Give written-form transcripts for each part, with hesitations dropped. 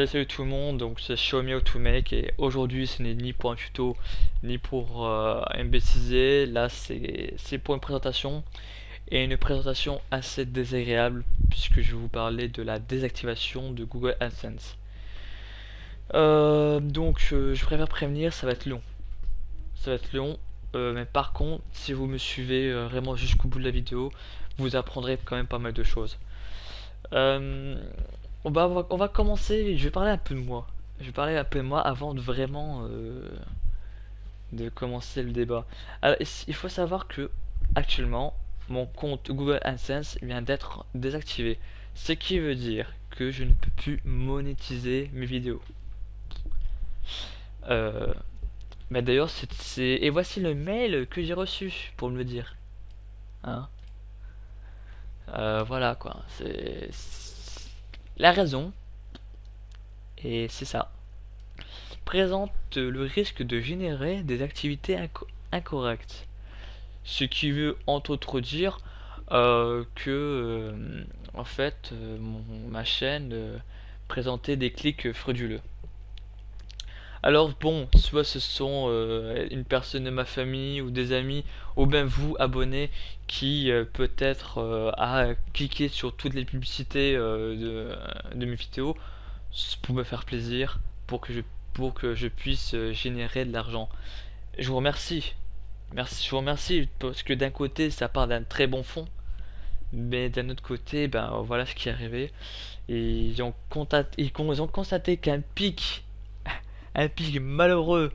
Salut tout le monde, donc c'est Show Me How to Make et aujourd'hui ce n'est ni pour un tuto ni pour un bêtisier, là c'est pour une présentation et une présentation assez désagréable puisque je vais vous parler de la désactivation de Google AdSense. Je préfère prévenir, ça va être long, mais par contre si vous me suivez vraiment jusqu'au bout de la vidéo, vous apprendrez quand même pas mal de choses. Euh, on va commencer, je vais parler un peu de moi. Je vais parler un peu de moi avant de vraiment de commencer le débat. Alors, il faut savoir que actuellement, mon compte Google AdSense vient d'être désactivé. Ce qui veut dire que je ne peux plus monétiser mes vidéos. Euh, mais d'ailleurs, et voici le mail que j'ai reçu pour me le dire. Hein. Voilà quoi. La raison, et c'est ça, présente le risque de générer des activités incorrectes. Ce qui veut entre autres dire que en fait ma chaîne présentait des clics frauduleux. Alors bon, soit ce sont une personne de ma famille ou des amis, ou bien vous, abonnés, qui peut-être a cliqué sur toutes les publicités de mes vidéos pour me faire plaisir, pour que je puisse générer de l'argent. Je vous remercie. Merci, je vous remercie parce que d'un côté ça part d'un très bon fond, mais d'un autre côté, ben voilà ce qui est arrivé. Et ils ont constaté qu'un pic, un pic malheureux,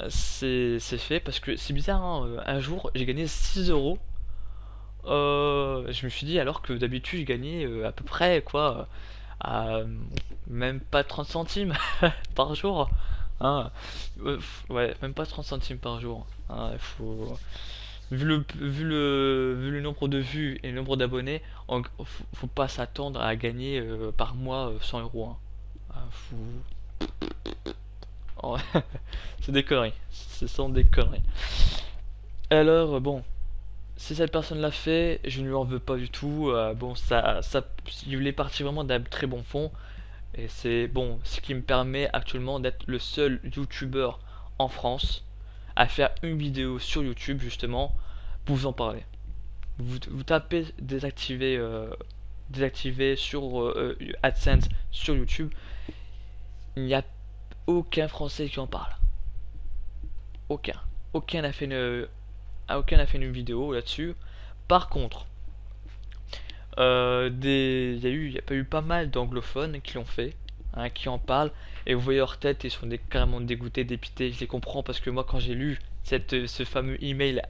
c'est fait parce que c'est bizarre, hein, un jour j'ai gagné 6 euros. Je me suis dit alors que d'habitude je gagnais à peu près quoi, à même pas 30 centimes par jour. Hein. Ouais, même pas 30 centimes par jour. Hein, vu le nombre de vues et le nombre d'abonnés, faut pas s'attendre à gagner par mois 100 euros. Hein. Ah, oh, c'est des conneries. Ce sont des conneries. Alors, bon, si cette personne l'a fait, je ne lui en veux pas du tout. Bon, il est parti vraiment d'un très bon fond. Et c'est bon, ce qui me permet actuellement d'être le seul YouTuber en France à faire une vidéo sur YouTube justement pour vous en parler. Vous tapez désactiver sur AdSense sur YouTube, il n'y a aucun Français qui en parle. Aucun. Aucun n'a fait aucun n'a fait une vidéo là-dessus. Par contre, il y a pas eu pas mal d'anglophones qui l'ont fait, hein, qui en parlent, et vous voyez leur tête, ils sont carrément dégoûtés, dépités. Je les comprends parce que moi, quand j'ai lu ce fameux email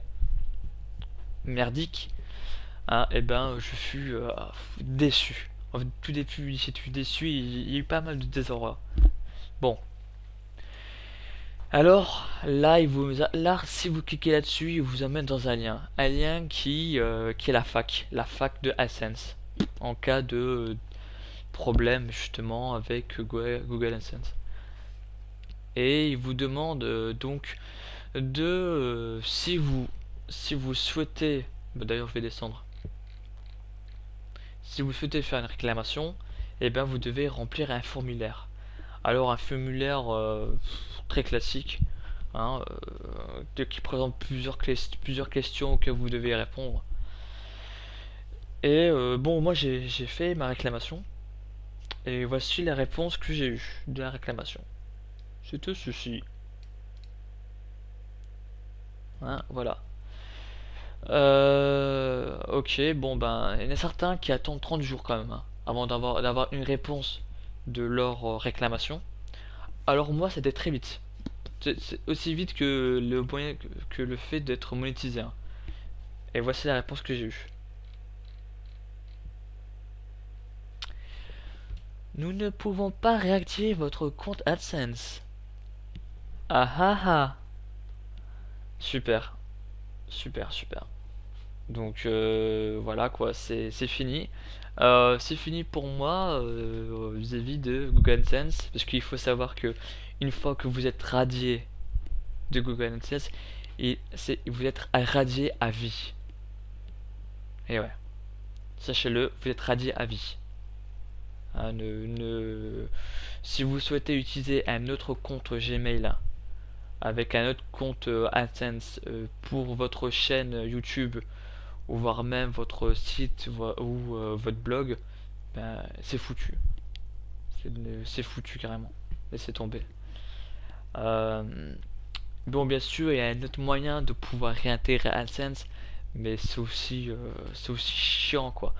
merdique, hein, et ben, je fus déçu. En fait, tout début, j'étais déçu. Il y a eu pas mal de désarroi. Bon, alors là, là, si vous cliquez là-dessus, il vous amène dans un lien qui est la fac de AdSense, en cas de problème justement avec Google AdSense. Et il vous demande donc de si vous souhaitez, bah, d'ailleurs je vais descendre, si vous souhaitez faire une réclamation, et bien vous devez remplir un formulaire. Alors un formulaire très classique, hein, qui présente plusieurs questions auxquelles vous devez répondre. Et bon, moi j'ai fait ma réclamation. Et voici la réponse que j'ai eue de la réclamation. C'était ceci. Hein, voilà. Ok, bon ben, il y en a certains qui attendent 30 jours quand même, hein, avant d'avoir une réponse de leur réclamation. Alors moi, c'était très vite. C'est aussi vite que que le fait d'être monétisé. Hein. Et voici la réponse que j'ai eue. Nous ne pouvons pas réactiver votre compte AdSense. Ah ah ah. Super, super, super. Donc voilà quoi, c'est fini. C'est fini pour moi vis-à-vis de Google AdSense, parce qu'il faut savoir que une fois que vous êtes radié de Google AdSense, vous êtes radié à vie. Et ouais, sachez-le, vous êtes radié à vie. Hein, si vous souhaitez utiliser un autre compte Gmail avec un autre compte AdSense pour votre chaîne YouTube ou voire même votre site ou votre blog, ben, c'est foutu. C'est foutu carrément. Laissez tomber. Euh, bon, bien sûr, il y a un autre moyen de pouvoir réintégrer AdSense, mais c'est aussi chiant quoi.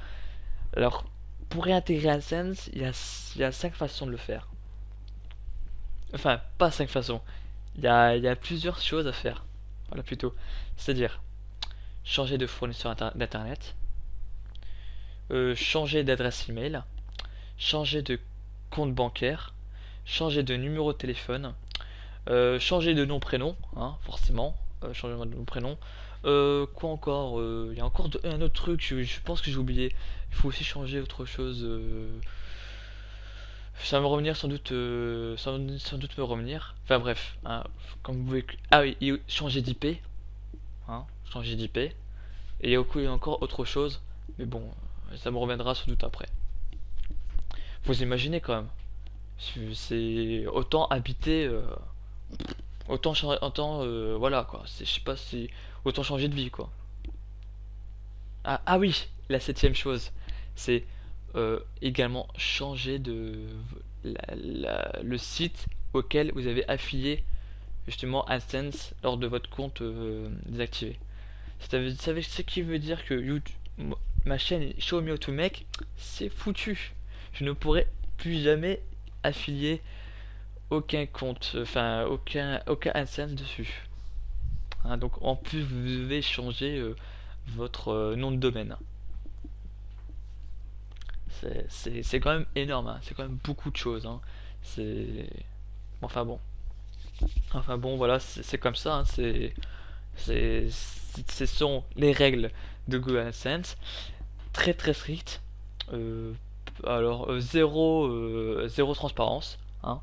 Alors, pour réintégrer AdSense, il y a 5 façons de le faire. Enfin, pas 5 façons. Il y a plusieurs choses à faire. Voilà, plutôt. C'est-à-dire, changer de fournisseur d'internet, changer d'adresse email, changer de compte bancaire, changer de numéro de téléphone, changer de nom prénom, hein, forcément, changement de nom prénom. Quoi encore? Il y a encore un autre truc, je pense que j'ai oublié. Il faut aussi changer autre chose. Ça va me revenir sans doute, sans doute me revenir. Enfin bref, hein, comme vous pouvez. Ah oui, et changer d'IP, hein, changer d'IP. Et il y a encore autre chose, mais bon, ça me reviendra sans doute après. Vous imaginez quand même, c'est autant habiter, autant voilà quoi. Je sais pas si autant changer de vie quoi. Ah oui, la septième chose, c'est également changer de le site auquel vous avez affilié justement AdSense lors de votre compte désactivé. Ce qui veut dire que YouTube, ma chaîne Show Me How to Make, c'est foutu. Je ne pourrai plus jamais affilier aucun compte, enfin aucun AdSense dessus. Hein, donc en plus vous devez changer votre nom de domaine. C'est quand même énorme, hein. C'est quand même beaucoup de choses. Hein. C'est enfin bon. Enfin bon, voilà, c'est comme ça. Hein. Ce sont les règles de Google AdSense, très très strictes. Euh, zéro transparence. Hein.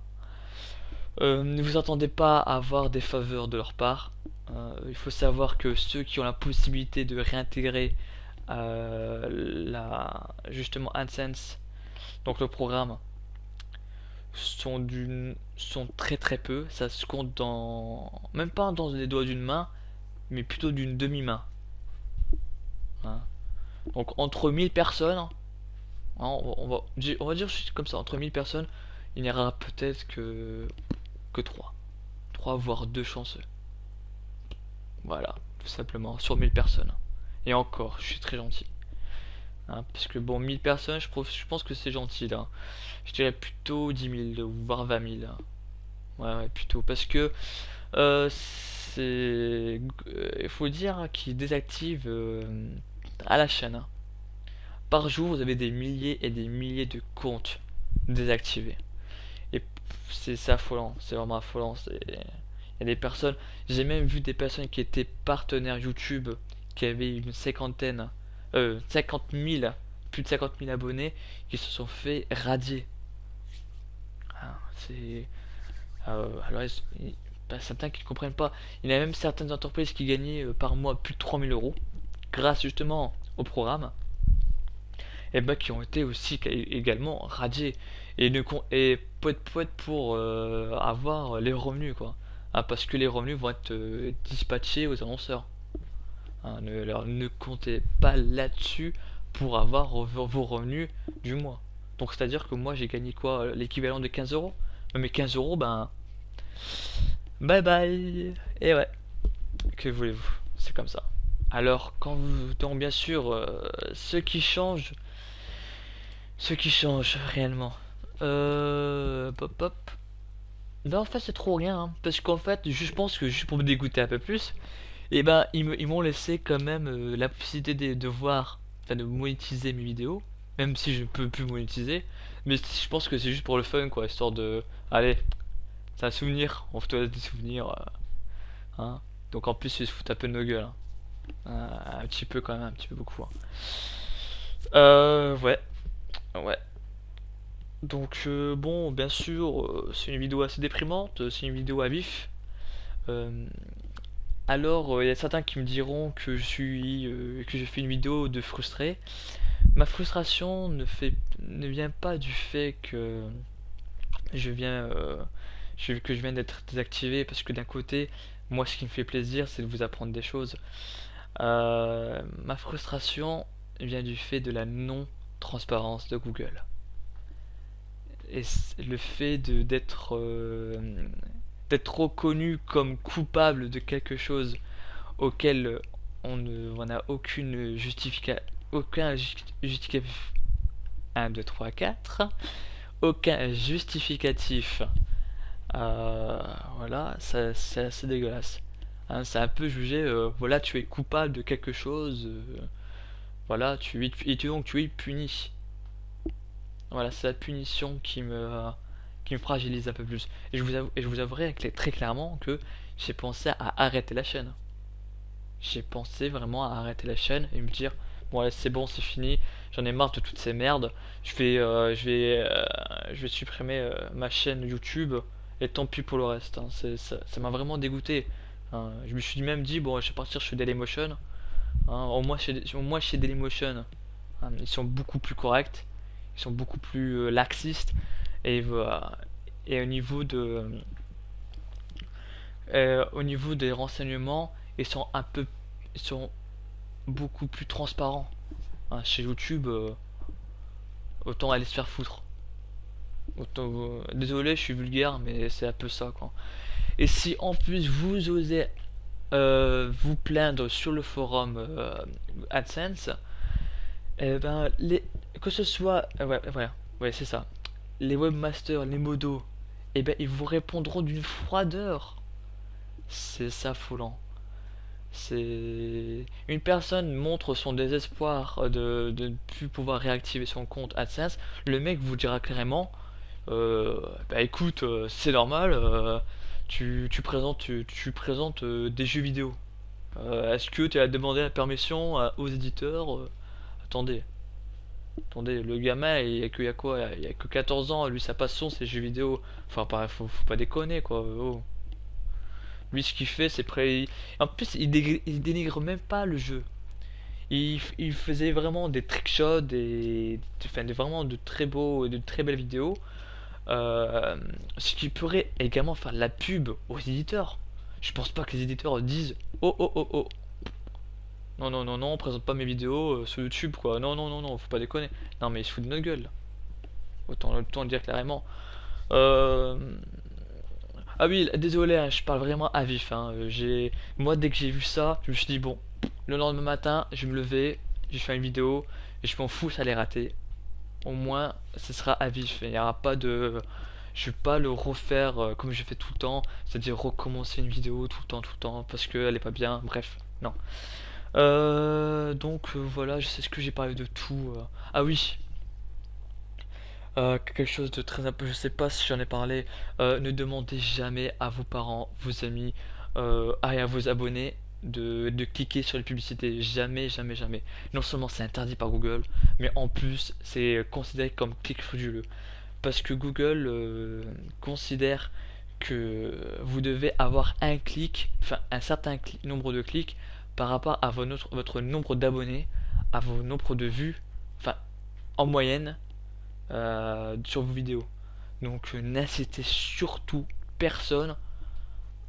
Ne vous attendez pas à avoir des faveurs de leur part. Il faut savoir que ceux qui ont la possibilité de réintégrer justement AdSense, donc le programme, sont très très peu. Ça se compte même pas dans les doigts d'une main, mais plutôt d'une demi-main. Hein. Donc entre 1000 personnes, hein, on va dire comme ça, entre 1000 personnes, il n'y aura peut-être que 3 voire 2 chanceux. Voilà, tout simplement, sur 1000 personnes. Et encore, je suis très gentil. Hein, parce que bon, 1000 personnes, je pense que c'est gentil là. Je dirais plutôt 10 000, voire 20 000. Hein. Ouais, plutôt. Parce que il faut dire qu'il désactive à la chaîne. Hein. Par jour, vous avez des milliers et des milliers de comptes désactivés. Et c'est affolant, c'est vraiment affolant. Il y a des personnes, j'ai même vu des personnes qui étaient partenaires YouTube, qui avaient une 50 000, plus de 50 000 abonnés, qui se sont fait radier. Ah, c'est. Alors, pas certains qui ne comprennent pas. Il y a même certaines entreprises qui gagnaient par mois plus de 3 000 euros, grâce justement au programme, et bah, qui ont été aussi également radiés. Et peut être pour avoir les revenus, quoi. Ah, parce que les revenus vont être dispatchés aux annonceurs. Hein, ne comptez pas là-dessus pour avoir vos revenus du mois. Donc c'est-à-dire que moi j'ai gagné quoi? L'équivalent de 15 euros? Mais 15 euros, ben. Bye bye! Et ouais, que voulez-vous? C'est comme ça. Alors, donc bien sûr, ce qui change réellement. Pop pop. Non, en fait, c'est trop rien. Hein, parce qu'en fait, je pense que juste pour me dégoûter un peu plus, et ben ils m'ont laissé quand même la possibilité de voir, enfin de monétiser mes vidéos, même si je peux plus monétiser, mais je pense que c'est juste pour le fun quoi, histoire de, allez, c'est un souvenir, on te laisse des souvenirs, hein. Donc en plus ils se foutent un peu de nos gueules, hein. Un petit peu quand même, un petit peu beaucoup. Hein. Ouais, ouais. Donc bon, bien sûr, c'est une vidéo assez déprimante, c'est une vidéo à vif. Euh, Alors, il y a certains qui me diront que je fais une vidéo de frustré, Ma frustration ne vient pas du fait que je viens, que je viens d'être désactivé, parce que d'un côté, moi, ce qui me fait plaisir, c'est de vous apprendre des choses. Ma frustration vient du fait de la non-transparence de Google. Et le fait d'être reconnu comme coupable de quelque chose auquel on n'a aucun justificatif 1, 2, 3, 4, aucun justificatif. Voilà, ça, c'est assez dégueulasse. Hein, c'est un peu jugé, voilà, tu es coupable de quelque chose, voilà, donc tu es puni. Voilà, c'est la punition qui me fragilise un peu plus. Et je vous avouerai très clairement que j'ai pensé à arrêter la chaîne. J'ai pensé vraiment à arrêter la chaîne et me dire, bon allez, c'est bon, c'est fini, j'en ai marre de toutes ces merdes, je vais supprimer ma chaîne YouTube et tant pis pour le reste. Hein. Ça m'a vraiment dégoûté. Hein. Je me suis même dit, bon, je vais partir chez Dailymotion. Hein. Au moins chez Dailymotion, hein, ils sont beaucoup plus corrects, ils sont beaucoup plus laxistes et au niveau des renseignements, ils sont beaucoup plus transparents. Hein, chez YouTube, autant aller se faire foutre. Désolé, je suis vulgaire, mais c'est un peu ça, quoi. Et si en plus vous osez vous plaindre sur le forum AdSense, eh ben, que ce soit, ouais, c'est ça, les webmasters, les modos, eh ben, ils vous répondront d'une froideur. C'est affolant. C'est une personne montre son désespoir de ne plus pouvoir réactiver son compte AdSense. Le mec vous dira clairement, bah écoute, c'est normal, tu présentes des jeux vidéo. Est-ce que tu as demandé la permission aux éditeurs attendez, attendez, le gamin il y a quoi? Il y a que 14 ans, lui sa passion c'est jeux vidéo. Enfin, faut pas déconner quoi. Oh. Lui, ce qu'il fait, c'est prêt. En plus, il dénigre même pas le jeu. Il faisait vraiment des trickshots, vraiment de très beaux, de très belles vidéos. Ce qui pourrait également faire de la pub aux éditeurs. Je pense pas que les éditeurs disent oh oh oh oh. Non, non, non, non, on présente pas mes vidéos sur YouTube quoi. Non, non, non, non, faut pas déconner. Non, mais ils se foutent de notre gueule. Autant le dire clairement. Euh, Ah oui, désolé, hein, je parle vraiment à vif. Hein. Moi, dès que j'ai vu ça, je me suis dit, bon, le lendemain matin, je vais me lever, je fais une vidéo, et je m'en fous, ça allait rater. Au moins, ce sera à vif. Il n'y aura pas de. Je vais pas le refaire comme je fais tout le temps, c'est-à-dire recommencer une vidéo tout le temps, parce qu'elle est pas bien. Bref, non. Voilà, je sais ce que j'ai parlé de tout. Ah oui, quelque chose de très important, je sais pas si j'en ai parlé, ne demandez jamais à vos parents, vos amis et à vos abonnés de cliquer sur les publicités. Jamais, jamais, jamais. Non seulement c'est interdit par Google, mais en plus c'est considéré comme clic frauduleux. Parce que Google considère que vous devez avoir un clic, enfin un certain nombre de clics par rapport à votre nombre d'abonnés, à vos nombres de vues, enfin en moyenne sur vos vidéos. Donc n'incitez surtout personne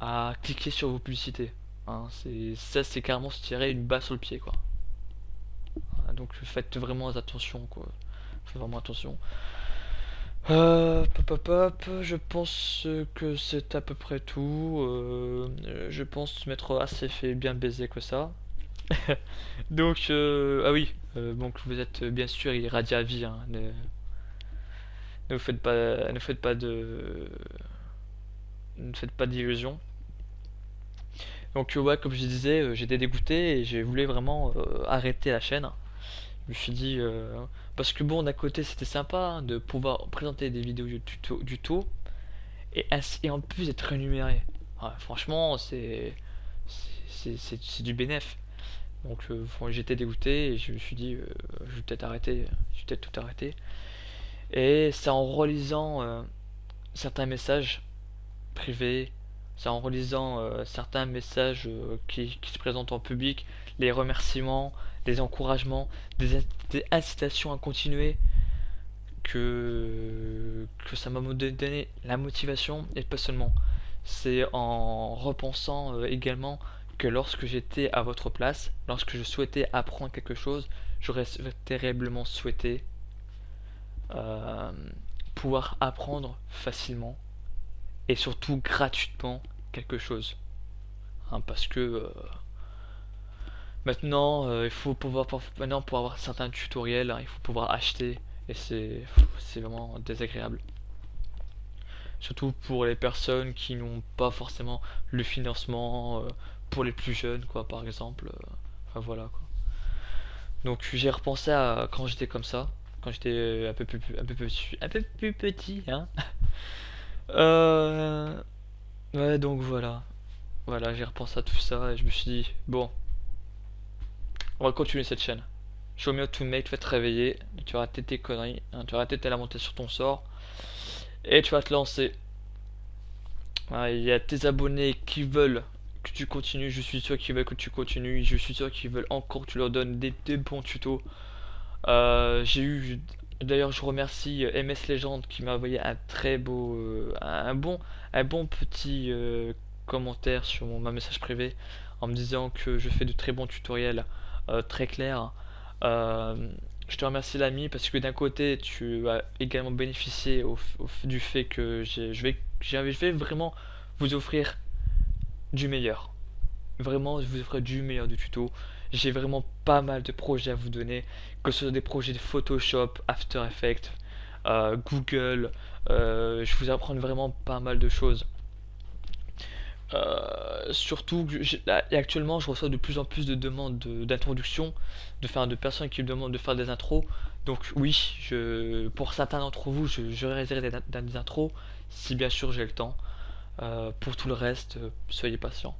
à cliquer sur vos publicités. Hein, c'est carrément se tirer une balle sur le pied quoi. Donc faites vraiment attention quoi. Faites vraiment attention. Je pense que c'est à peu près tout. Je pense m'être assez fait bien baiser que ça. Donc ah oui, donc vous êtes bien sûr irradié à vie. Hein, ne faites pas de, ne faites pas d'illusions. Donc ouais, comme je disais, j'étais dégoûté et j'ai voulu vraiment arrêter la chaîne. Je me suis dit parce que bon, d'un côté c'était sympa hein, de pouvoir présenter des vidéos du tout et en plus être rémunéré. Ouais, franchement, c'est du bénéf. Donc bon, j'étais dégoûté et je me suis dit je vais peut-être arrêter, je vais peut-être tout arrêter. Et c'est en relisant certains messages privés C'est en relisant certains messages qui se présentent en public, les remerciements, les encouragements, des incitations à continuer, que ça m'a donné la motivation, et pas seulement. C'est en repensant également que lorsque j'étais à votre place, lorsque je souhaitais apprendre quelque chose, j'aurais terriblement souhaité euh, pouvoir apprendre facilement et surtout gratuitement quelque chose. Hein, parce que maintenant, il faut pouvoir maintenant pour avoir certains tutoriels, hein, il faut pouvoir acheter et c'est vraiment désagréable. Surtout pour les personnes qui n'ont pas forcément le financement, pour les plus jeunes, quoi, par exemple. Enfin voilà, quoi. Donc j'ai repensé à quand j'étais comme ça, quand j'étais un peu plus petit, hein. Euh, ouais, donc voilà. Voilà, j'ai repensé à tout ça et je me suis dit, bon, on va continuer cette chaîne. Show me how to make, tu vas te réveiller, tu vas arrêter tes conneries, hein, tu vas arrêter de lamenter sur ton sort et tu vas te lancer. Ah, il y a tes abonnés qui veulent que tu continues, je suis sûr qu'ils veulent que tu continues, je suis sûr qu'ils veulent encore que tu leur donnes des bons tutos. J'ai eu, d'ailleurs je remercie MS Legend qui m'a envoyé un très beau, un bon petit commentaire sur ma message privé en me disant que je fais de très bons tutoriels très clairs. Euh, je te remercie l'ami parce que d'un côté tu as également bénéficié du fait que je vais vraiment vous offrir du meilleur. Vraiment, je vous offrir du meilleur du tuto. J'ai vraiment pas mal de projets à vous donner, que ce soit des projets de Photoshop, After Effects, Google. Je vous apprends vraiment pas mal de choses. Surtout que actuellement, je reçois de plus en plus de demandes d'introduction, de personnes qui me demandent de faire des intros. Donc oui, pour certains d'entre vous, je réaliserai des intros, si bien sûr j'ai le temps. Pour tout le reste, soyez patients.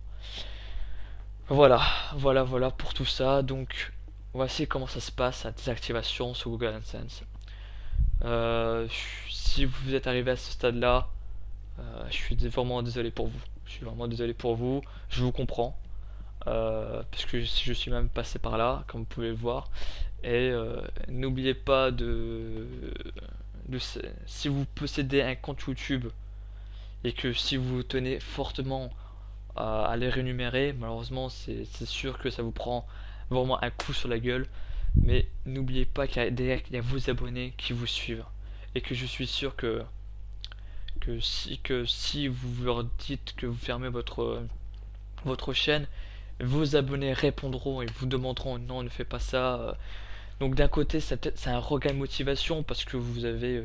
Voilà, voilà pour tout ça. Donc, voici comment ça se passe la désactivation sur Google AdSense. Euh, si vous êtes arrivé à ce stade-là, je suis vraiment désolé pour vous. Je suis vraiment désolé pour vous. Je vous comprends. Parce que je suis même passé par là, comme vous pouvez le voir. Et n'oubliez pas de, si vous possédez un compte YouTube et que si vous tenez fortement à les rémunérer, malheureusement c'est sûr que ça vous prend vraiment un coup sur la gueule. Mais n'oubliez pas qu'il y a derrière il y a vos abonnés qui vous suivent. Et que je suis sûr que si vous leur dites que vous fermez votre chaîne, vos abonnés répondront et vous demanderont non, ne fais pas ça. Donc d'un côté, c'est un regain de motivation parce que vous avez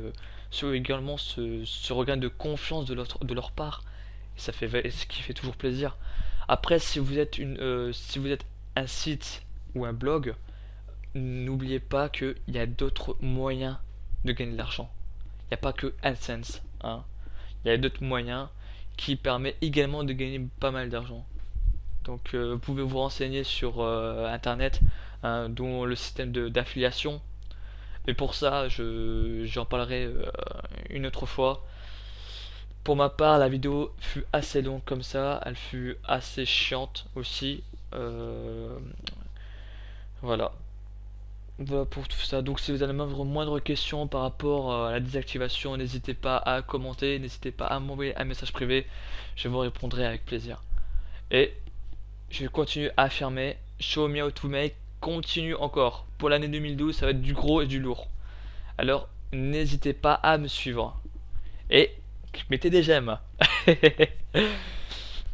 également ce regain de confiance de leur part. Et ça fait ce qui fait toujours plaisir. Après, si vous êtes un site ou un blog, n'oubliez pas qu'il y a d'autres moyens de gagner de l'argent. Il n'y a pas que AdSense, hein. Il y a d'autres moyens qui permettent également de gagner pas mal d'argent. Donc vous pouvez vous renseigner sur internet, hein, dont le système d'affiliation. Mais pour ça, j'en parlerai une autre fois. Pour ma part, la vidéo fut assez longue comme ça, elle fut assez chiante aussi. Euh, voilà. Voilà pour tout ça. Donc si vous avez la moindre question par rapport à la désactivation, n'hésitez pas à commenter, n'hésitez pas à m'envoyer un message privé, je vous répondrai avec plaisir. Et je continue à affirmer, Show Me How To Make continue encore. Pour l'année 2012, ça va être du gros et du lourd. Alors n'hésitez pas à me suivre. Et mettez des j'aime.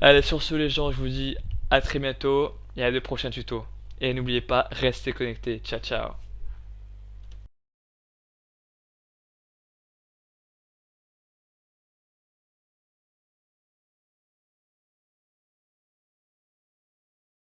Allez, sur ce les gens, je vous dis à très bientôt et à de prochains tutos. Et n'oubliez pas, restez connectés. Ciao ciao.